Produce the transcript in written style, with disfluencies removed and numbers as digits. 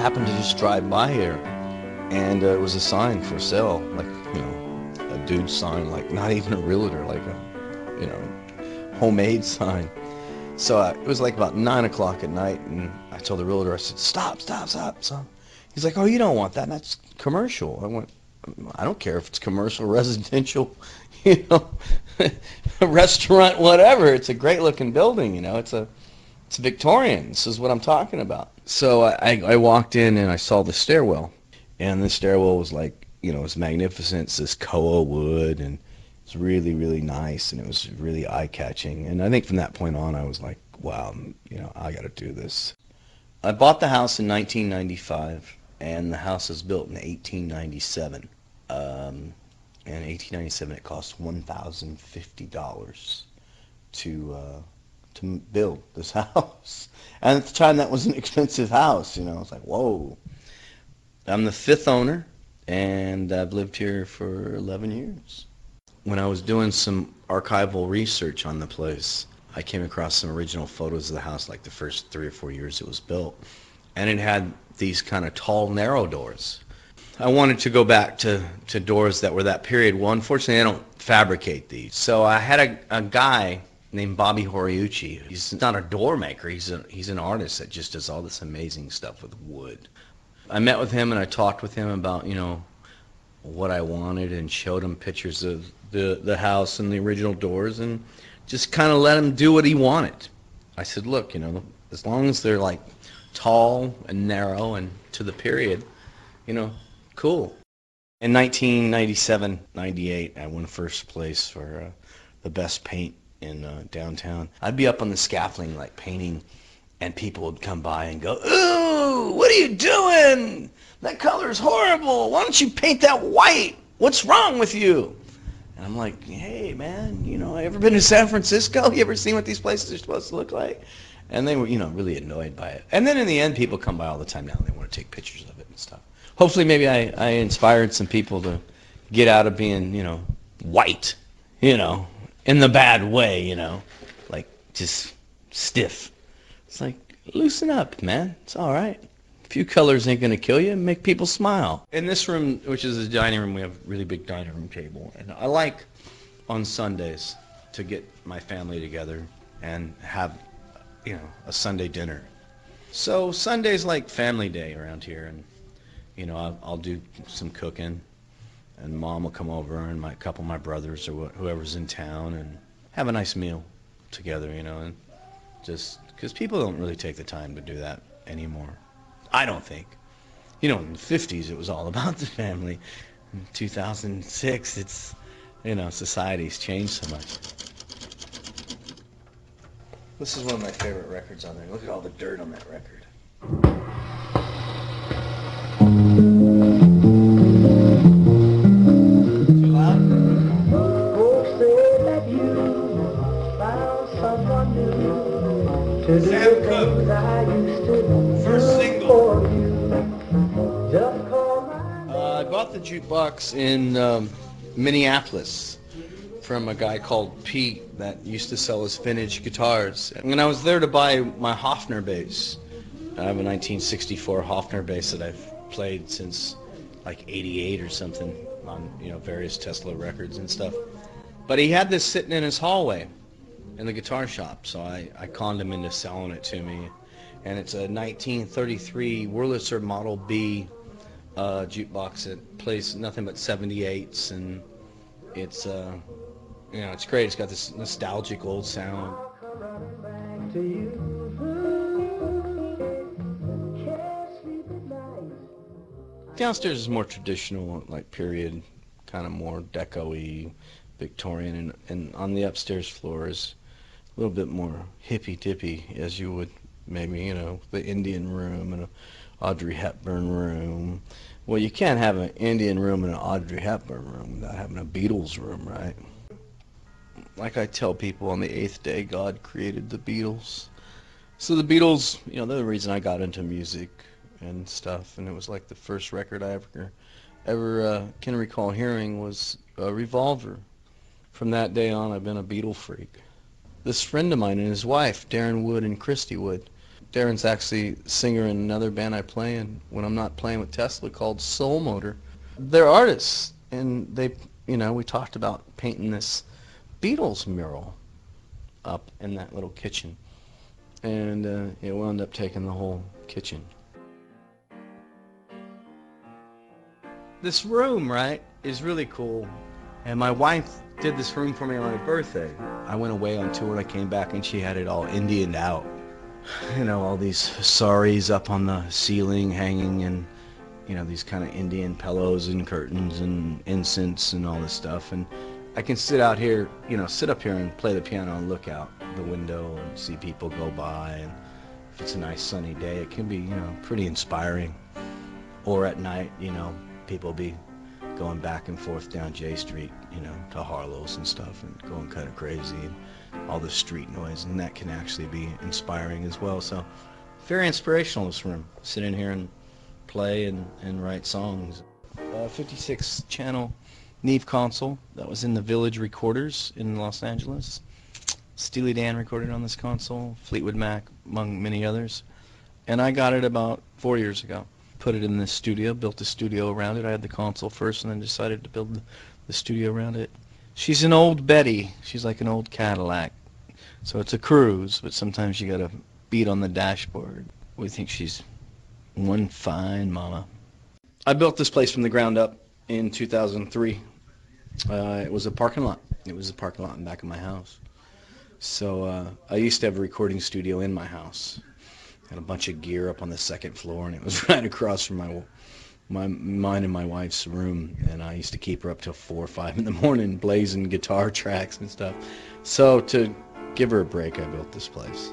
happened to just drive by here, and it was a sign for sale, like, you know, a dude's sign, like not even a realtor, like a, you know, homemade sign. So it was like about 9 o'clock at night, and I told the realtor, I said, stop. He's like, oh, you don't want that, that's commercial. I went, I don't care if it's commercial, residential, you know, a restaurant, whatever. It's a great looking building, you know, it's Victorian. This is what I'm talking about. So I walked in and I saw the stairwell, and the stairwell was like, you know, it was magnificent. It's this koa wood, and it's really, really nice, and it was really eye-catching. And I think from that point on, I was like, wow, you know, I got to do this. I bought the house in 1995, and the house was built in 1897. In 1897, it cost $1,050 to build this house. And at the time, that was an expensive house, you know. I was like, whoa. I'm the 5th owner, and I've lived here for 11 years. When I was doing some archival research on the place, I came across some original photos of the house, like the first 3 or 4 years it was built. And it had these kind of tall, narrow doors. I wanted to go back to doors that were that period. Well, unfortunately, I don't fabricate these. So I had a guy named Bobby Horiuchi. He's not a door maker. He's an artist that just does all this amazing stuff with wood. I met with him and I talked with him about, you know, what I wanted, and showed him pictures of the house and the original doors, and just kind of let him do what he wanted. I said, look, you know, as long as they're like tall and narrow and to the period, you know, cool. In 1997, 98, I won first place for the best paint in downtown. I'd be up on the scaffolding like painting, and people would come by and go, ooh, what are you doing? That color's horrible. Why don't you paint that white? What's wrong with you? And I'm like, hey man, you know, ever been to San Francisco? You ever seen what these places are supposed to look like? And they were, you know, really annoyed by it. And then in the end, people come by all the time now, and they want to take pictures of it and stuff. Hopefully maybe I inspired some people to get out of being, you know, white, you know, in the bad way, you know, like just stiff. It's like, loosen up, man. It's all right. A few colors ain't going to kill you. Make people smile. In this room, which is a dining room, we have a really big dining room table. And I like on Sundays to get my family together and have, you know, a Sunday dinner. So Sunday's like family day around here. And, you know, I'll do some cooking. And Mom will come over, and a couple of my brothers or whoever's in town, and have a nice meal together, you know. And just because people don't really take the time to do that anymore. I don't think. You know, in the 50s, it was all about the family. In 2006, it's, you know, society's changed so much. This is one of my favorite records on there. Look at all the dirt on that record. Too loud? Sam Cooke. First single. I bought the jukebox in Minneapolis from a guy called Pete that used to sell his vintage guitars. And I was there to buy my Hofner bass. I have a 1964 Hofner bass that I've played since like 88 or something on, you know, various Tesla records and stuff. But he had this sitting in his hallway in the guitar shop, so I conned him into selling it to me. And it's a 1933 Wurlitzer Model B jukebox that plays nothing but 78s, and it's you know, it's great. It's got this nostalgic old sound. Downstairs is more traditional, like period, kind of more deco-y, Victorian, and on the upstairs floor is a little bit more hippy-dippy, as you would maybe, you know, the Indian room and a Audrey Hepburn room. Well, you can't have an Indian room and an Audrey Hepburn room without having a Beatles room, right? Like I tell people, on the 8th day, God created the Beatles. So the Beatles, you know, they're the reason I got into music and stuff, and it was like the first record I ever can recall hearing was Revolver. From that day on, I've been a Beatle freak. This friend of mine and his wife, Darren Wood and Christy Wood, Darren's actually a singer in another band I play in when I'm not playing with Tesla called Soul Motor. They're artists, and we talked about painting this Beatles mural up in that little kitchen, and it wound up taking the whole kitchen. This room, right, is really cool, and my wife did this room for me on my birthday. I went away on tour and I came back and she had it all Indianed out. All these saris up on the ceiling hanging, and these kind of Indian pillows and curtains and incense and all this stuff. And I can sit up here and play the piano and look out the window and see people go by. And if it's a nice sunny day, it can be, pretty inspiring. Or at night, people be going back and forth down J Street, to Harlow's and stuff, and going kind of crazy, and all the street noise, and that can actually be inspiring as well. So very inspirational, this room. Sit in here and play and write songs. 56 channel Neve console that was in the Village Recorders in Los Angeles. Steely Dan recorded on this console, Fleetwood Mac among many others, and I got it about 4 years ago. Put it in the studio, built a studio around it. I had the console first and then decided to build the studio around it. She's an old Betty. She's like an old Cadillac. So it's a cruise, but sometimes you gotta beat on the dashboard. We think she's one fine mama. I built this place from the ground up in 2003. It was a parking lot. It was a parking lot in the back of my house. So I used to have a recording studio in my house. Had a bunch of gear up on the second floor, and it was right across from mine and my wife's room. And I used to keep her up till 4 or 5 in the morning, blazing guitar tracks and stuff. So to give her a break, I built this place.